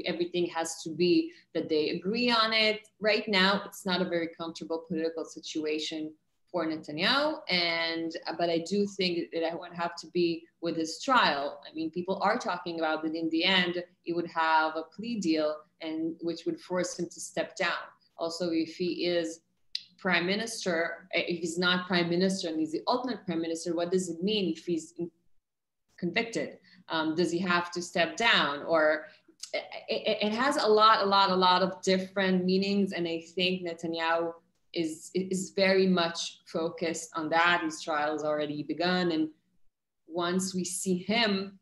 everything has to be that they agree on it. Right now, it's not a very comfortable political situation for Netanyahu, but I do think that it would have to be with his trial. I mean, people are talking about that in the end, he would have a plea deal, and which would force him to step down. Also, if he is prime minister, if he's not prime minister and he's the ultimate prime minister, what does it mean if he's convicted? Does he have to step down? Or it has a lot of different meanings, and I think Netanyahu is very much focused on that. His trial has already begun, and once we see him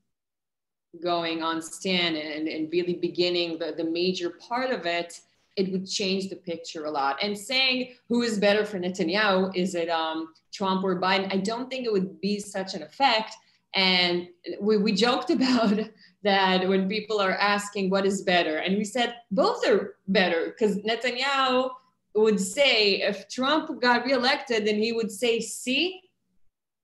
going on stand and really beginning the major part of it, it would change the picture a lot. And saying who is better for Netanyahu, is it Trump or Biden? I don't think it would be such an effect. And we joked about that when people are asking what is better, and we said both are better, because Netanyahu would say, if Trump got reelected, then he would say, see,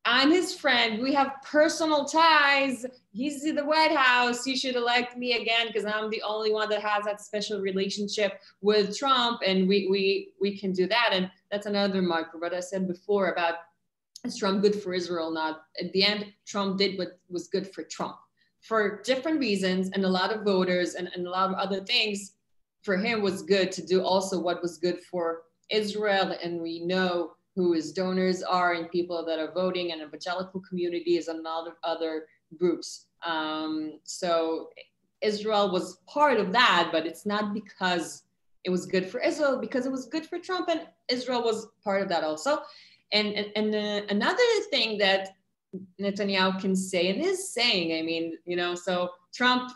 I'm his friend. We have personal ties. He's in the White House. You should elect me again because I'm the only one that has that special relationship with Trump, and we can do that. And that's another mark for what I said before about, is Trump good for Israel? Not at the end, Trump did what was good for Trump for different reasons, and a lot of voters and a lot of other things. For him was good to do also what was good for Israel. And we know who his donors are, and people that are voting, and evangelical communities and other groups. So Israel was part of that, but it's not because it was good for Israel, because it was good for Trump, and Israel was part of that also. And another thing that Netanyahu can say, and is saying, I mean, you know, so Trump,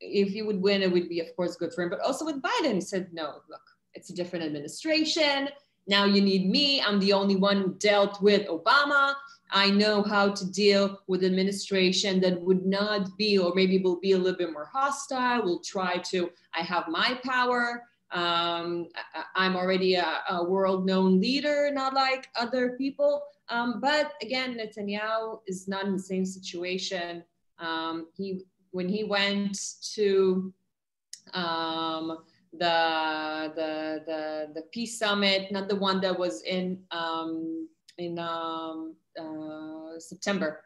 if he would win, it would be, of course, good for him. But also with Biden, he said, no, look, it's a different administration. Now you need me. I'm the only one who dealt with Obama. I know how to deal with administration that would not be, or maybe will be a little bit more hostile. We'll try to, I have my power. I'm already a world-known leader, not like other people. But again, Netanyahu is not in the same situation. When he went to the peace summit, not the one that was in September,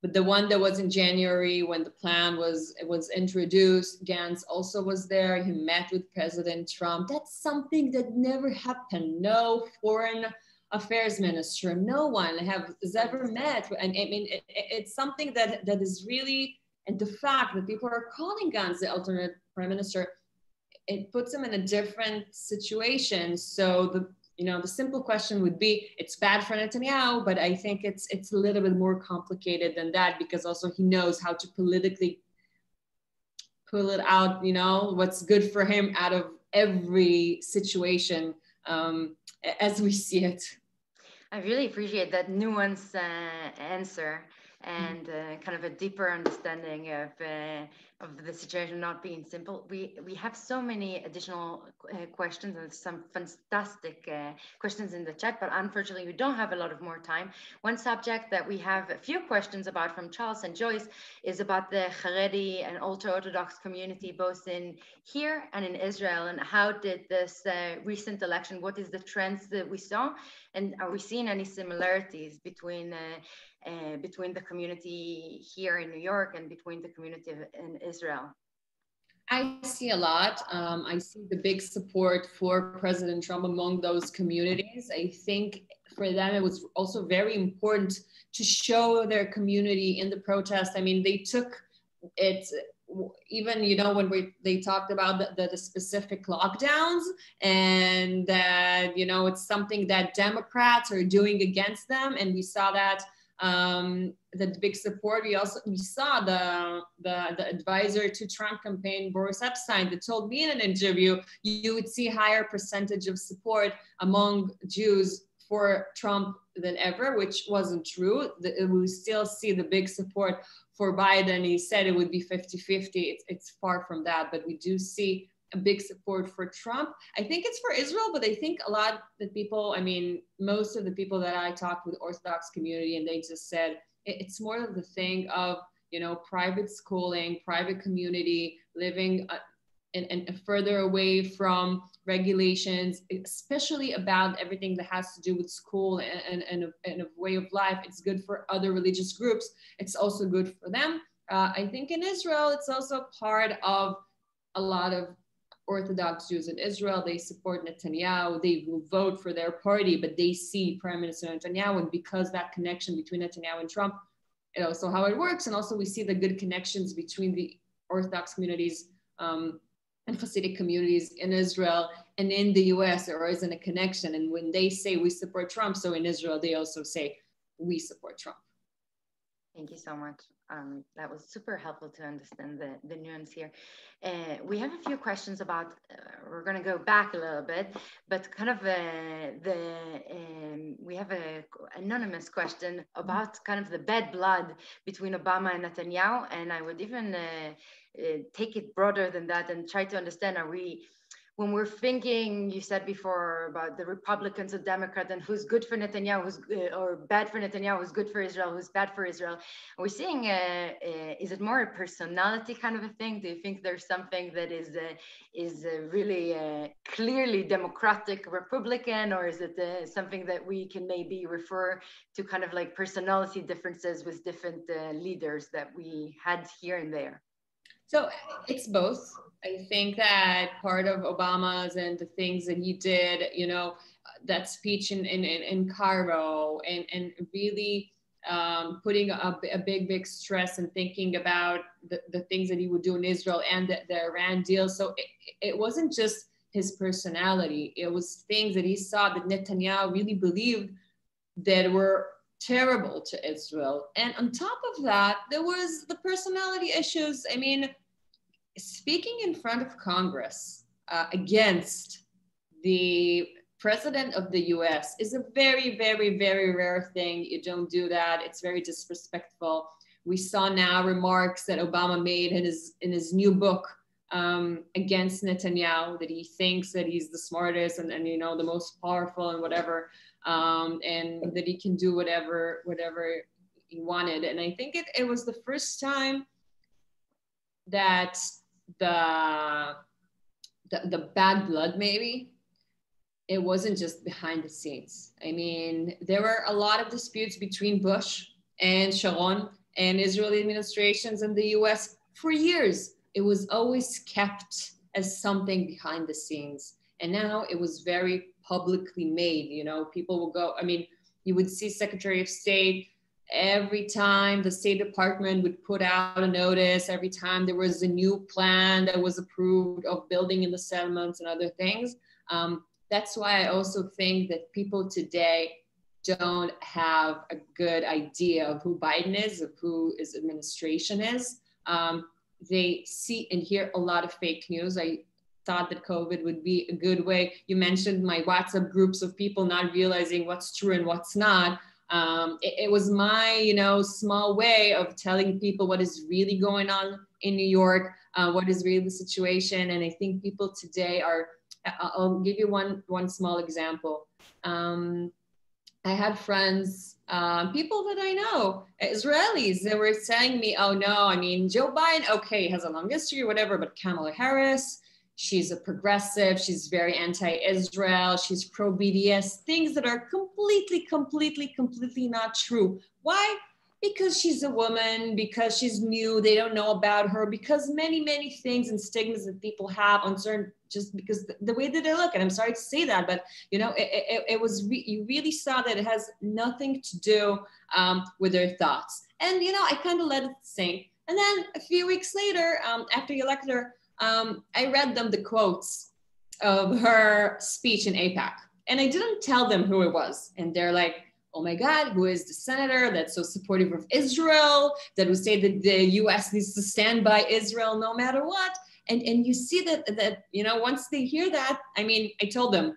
but the one that was in January when the plan was introduced. Gantz also was there. He met with President Trump. That's something that never happened. No foreign affairs minister, no one has ever met. And I mean, it's something that is really, and the fact that people are calling Gantz the alternate prime minister, it puts him in a different situation. So you know, the simple question would be, it's bad for Netanyahu, but I think it's a little bit more complicated than that, because also he knows how to politically pull it out, you know, what's good for him out of every situation as we see it. I really appreciate that nuanced answer and kind of a deeper understanding of the situation not being simple. We have so many additional questions and some fantastic questions in the chat, but unfortunately we don't have a lot of more time. One subject that we have a few questions about from Charles and Joyce is about the Haredi and ultra-Orthodox community, both in here and in Israel, and how did this recent election, what is the trends that we saw, and are we seeing any similarities between the community here in New York and between the community in Israel? I see a lot. I see the big support for President Trump among those communities. I think for them, it was also very important to show their community in the protest. I mean, they took it, even, you know, when they talked about the specific lockdowns, and that, you know, it's something that Democrats are doing against them. And we saw that the big support. We saw the advisor to Trump campaign, Boris Epstein, that told me in an interview, you would see higher percentage of support among Jews for Trump than ever, which wasn't true. We still see the big support for Biden. He said it would be 50-50. It's far from that, but we do see a big support for Trump. I think it's for Israel, but I think a lot of the people, I mean, most of the people that I talked with Orthodox community, and they just said, it's more of the thing of, you know, private schooling, private community, living and further away from regulations, especially about everything that has to do with school and a way of life. It's good for other religious groups. It's also good for them. I think in Israel, it's also part of a lot of Orthodox Jews in Israel. They support Netanyahu. They will vote for their party, but they see Prime Minister Netanyahu. And because that connection between Netanyahu and Trump, and also how it works. And also we see the good connections between the Orthodox communities and Hasidic communities in Israel and in the US. There isn't a connection. And when they say we support Trump, so in Israel, they also say we support Trump. Thank you so much. That was super helpful to understand the nuance here. We have a few questions about, we're going to go back a little bit, but kind of we have an anonymous question about kind of the bad blood between Obama and Netanyahu. And I would even take it broader than that and try to understand, when we're thinking, you said before about the Republicans or Democrats and who's good for Netanyahu, or bad for Netanyahu, who's good for Israel, who's bad for Israel. Are we seeing, is it more a personality kind of a thing? Do you think there's something that is really clearly Democratic Republican, or is it something that we can maybe refer to kind of like personality differences with different leaders that we had here and there? So it's both. I think that part of Obama's and the things that he did, you know, that speech in Cairo and really putting a big stress and thinking about the things that he would do in Israel and the Iran deal. So it wasn't just his personality. It was things that he saw that Netanyahu really believed that were terrible to Israel. And on top of that, there was the personality issues. I mean, speaking in front of Congress against the president of the US is a very, very, very rare thing. You don't do that. It's very disrespectful. We saw now remarks that Obama made in his new book against Netanyahu, that he thinks that he's the smartest and you know, the most powerful and whatever, and that he can do whatever he wanted. And I think it was the first time that the bad blood, maybe, it wasn't just behind the scenes. I mean, there were a lot of disputes between Bush and Sharon and Israeli administrations in the US for years. It was always kept as something behind the scenes. And now it was very publicly made. You know, people will go, I mean, you would see Secretary of State every time the State Department would put out a notice, every time there was a new plan that was approved of building in the settlements and other things, that's why I also think that people today don't have a good idea of who Biden is, of who his administration is. They see and hear a lot of fake news. I thought that COVID would be a good way. You mentioned my WhatsApp groups of people not realizing what's true and what's not. It was my, small way of telling people what is really going on in New York, what is really the situation. And I think people today are, I'll give you one small example. I had friends, people that I know, Israelis, they were telling me, oh no, I mean, Joe Biden, okay, has a long history or whatever, but Kamala Harris, she's a progressive, she's very anti-Israel, she's pro-BDS, things that are completely not true. Why? Because she's a woman, because she's new, they don't know about her, because many things and stigmas that people have on certain, just because the way that they look, and I'm sorry to say that, but it was, you really saw that it has nothing to do with their thoughts. And, I kind of let it sink. And then a few weeks later, after you elected her, I read them the quotes of her speech in AIPAC, and I didn't tell them who it was. And they're like, oh my God, who is the senator that's so supportive of Israel, that would say that the US needs to stand by Israel no matter what? And you see that once they hear that, I mean, I told them,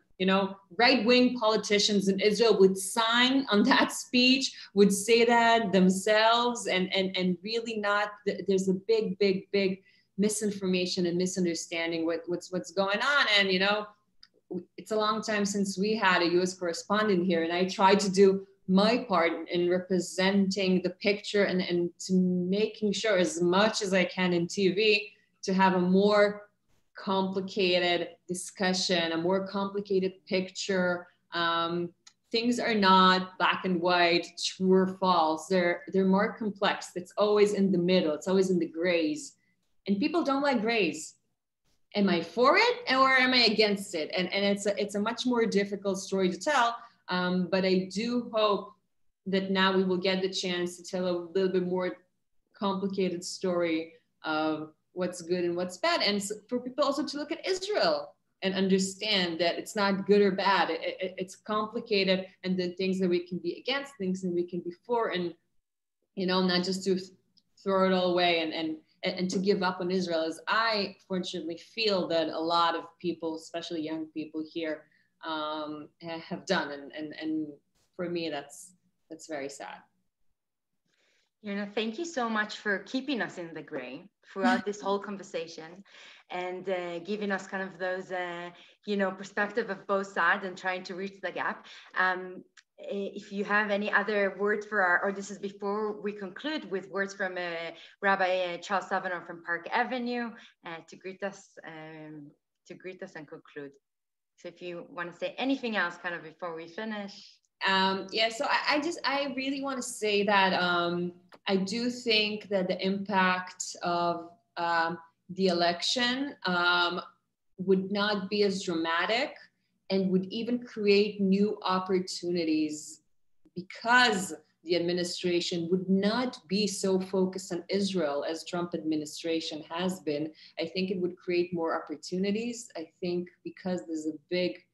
right-wing politicians in Israel would sign on that speech, would say that themselves, and really not, there's a big misinformation and misunderstanding what's going on. And, it's a long time since we had a US correspondent here, and I tried to do my part in representing the picture and to making sure as much as I can in TV to have a more complicated discussion, a more complicated picture. Things are not black and white, true or false. They're more complex. It's always in the middle. It's always in the grays. And people don't like grays. Am I for it or am I against it? And it's a much more difficult story to tell. But I do hope that now we will get the chance to tell a little bit more complicated story of what's good and what's bad. And for people also to look at Israel and understand that it's not good or bad. It's complicated, and then things that we can be against, things that we can be for, and, not just to throw it all away and to give up on Israel, as I fortunately feel that a lot of people, especially young people here, have done. And for me, that's very sad. Thank you so much for keeping us in the gray throughout this whole conversation, and giving us kind of those, perspective of both sides and trying to reach the gap. If you have any other words for our audiences before we conclude, with words from Rabbi Charles Savanor from Park Avenue to greet us and conclude. So if you want to say anything else kind of before we finish. So I really want to say that I do think that the impact of the election would not be as dramatic, and would even create new opportunities, because the administration would not be so focused on Israel as Trump administration has been. I think it would create more opportunities. I think because there's a big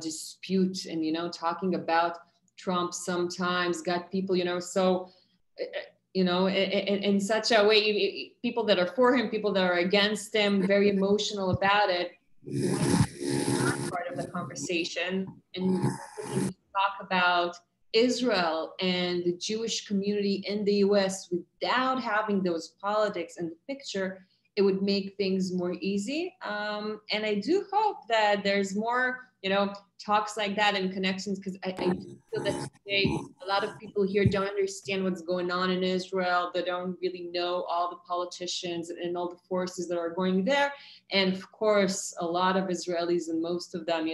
dispute, and, talking about Trump sometimes got people, so, in such a way, people that are for him, people that are against him, very emotional about it. Part of the conversation, and talk about Israel and the Jewish community in the US without having those politics in the picture, it would make things more easy. And I do hope that there's more, talks like that and connections, because I feel that today a lot of people here don't understand what's going on in Israel. They don't really know all the politicians and all the forces that are going there. And of course, a lot of Israelis, and most of them,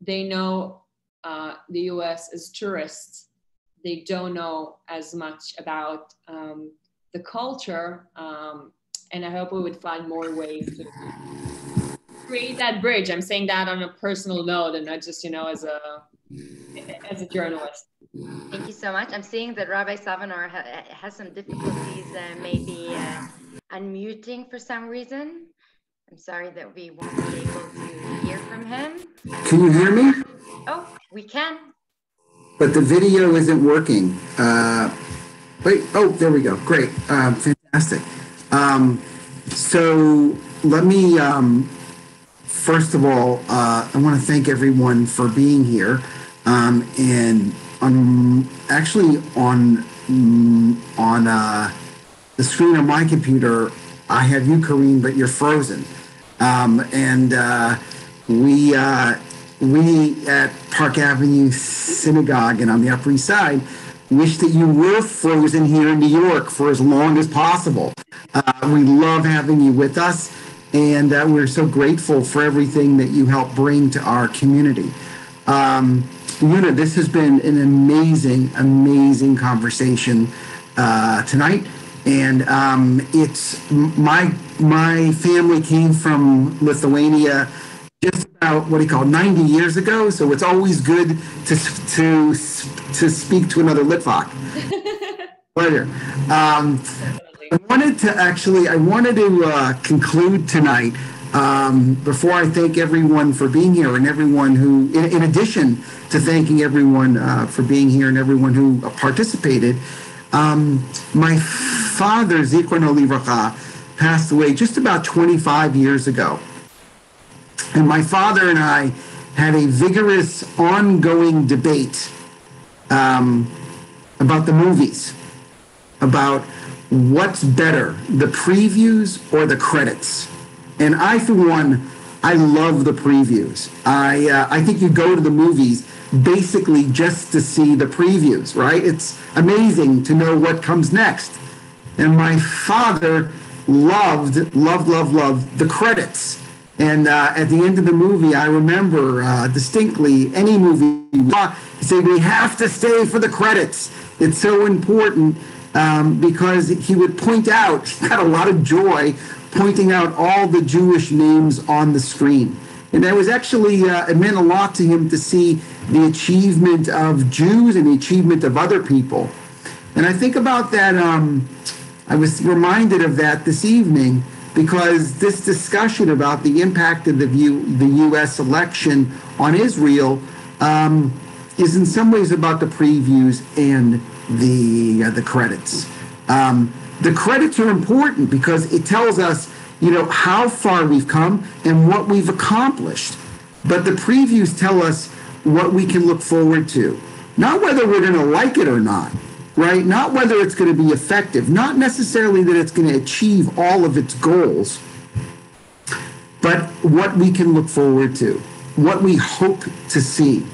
they know the US as tourists. They don't know as much about the culture. And I hope we would find more ways to create that bridge. I'm saying that on a personal note, and not just, as a journalist. Thank you so much. I'm seeing that Rabbi Savanor has some difficulties maybe unmuting for some reason. I'm sorry that we won't be able to hear from him. Can you hear me? Oh, we can. But the video isn't working. Wait, oh, there we go. Great, fantastic. So let me, first of all, I want to thank everyone for being here. And actually on the screen on my computer, I have you, Karine, but you're frozen. We at Park Avenue Synagogue and on the Upper East Side wish that you were frozen here in New York for as long as possible. We love having you with us, and we're so grateful for everything that you help bring to our community. Yuna, this has been an amazing conversation tonight, and it's my family came from Lithuania just about 90 years ago, so it's always good to speak to another Litvak. Pleasure. I wanted to conclude tonight before I thank everyone for being here, and everyone who, in addition to thanking everyone for being here and everyone who participated. My father, Zichrono Livracha, passed away just about 25 years ago. And my father and I had a vigorous, ongoing debate about the movies, about what's better, the previews or the credits. And I, for one, I love the previews. I think you go to the movies basically just to see the previews, right? It's amazing to know what comes next. And my father loved the credits. And at the end of the movie, I remember distinctly, any movie, he said, we have to stay for the credits. It's so important because he would point out, he had a lot of joy pointing out all the Jewish names on the screen. And that was actually, it meant a lot to him to see the achievement of Jews and the achievement of other people. And I think about that, I was reminded of that this evening, because this discussion about the impact of the U.S. election on Israel is in some ways about the previews and the credits. The credits are important because it tells us, how far we've come and what we've accomplished. But the previews tell us what we can look forward to. Not whether we're going to like it or not, right? Not whether it's going to be effective. Not necessarily that it's going to achieve all of its goals, but what we can look forward to, what we hope to see.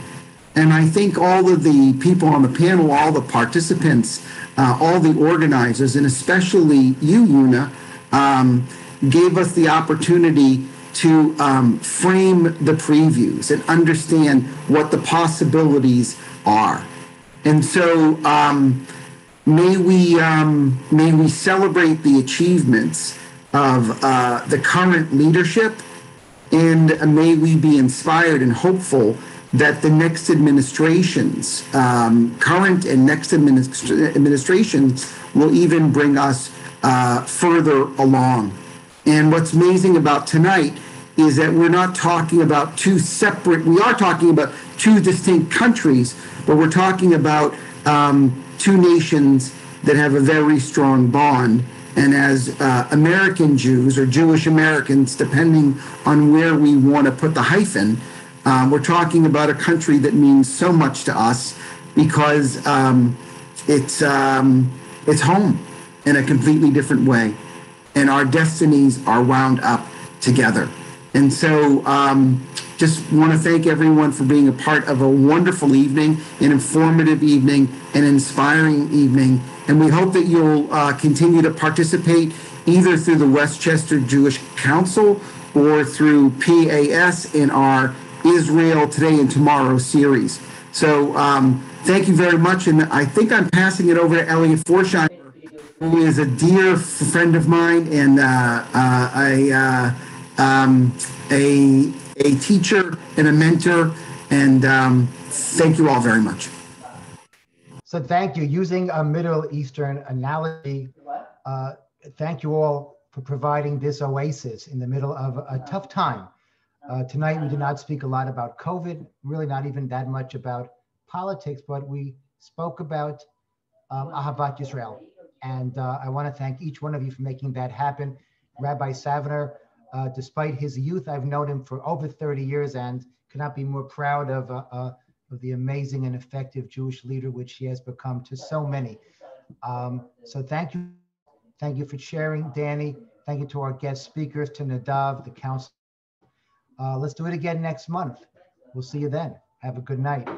And I think all of the people on the panel, all the participants, all the organizers, and especially you, Yuna, gave us the opportunity to frame the previews and understand what the possibilities are. And so may we celebrate the achievements of the current leadership, and may we be inspired and hopeful that the next administrations, current and next administrations, will even bring us further along. And what's amazing about tonight is that we're not talking about we are talking about two distinct countries, but we're talking about two nations that have a very strong bond. And as American Jews, or Jewish Americans, depending on where we want to put the hyphen, we're talking about a country that means so much to us because it's home in a completely different way. And our destinies are wound up together. And so just want to thank everyone for being a part of a wonderful evening, an informative evening, an inspiring evening. And we hope that you'll continue to participate either through the Westchester Jewish Council or through PAS in our Israel Today and Tomorrow series. So thank you very much. And I think I'm passing it over to Elliot Forsheimer, who is a dear friend of mine and a teacher and a mentor. And thank you all very much. So thank you. Using a Middle Eastern analogy, thank you all for for providing this oasis in the middle of a tough time. Tonight, we did not speak a lot about COVID, really not even that much about politics, but we spoke about Ahavat Yisrael. And I want to thank each one of you for making that happen. Rabbi Savner, despite his youth, I've known him for over 30 years and could not be more proud of the amazing and effective Jewish leader which he has become to so many. So thank you. Thank you for sharing, Danny. Thank you to our guest speakers, to Nadav, the council. Let's do it again next month. We'll see you then. Have a good night.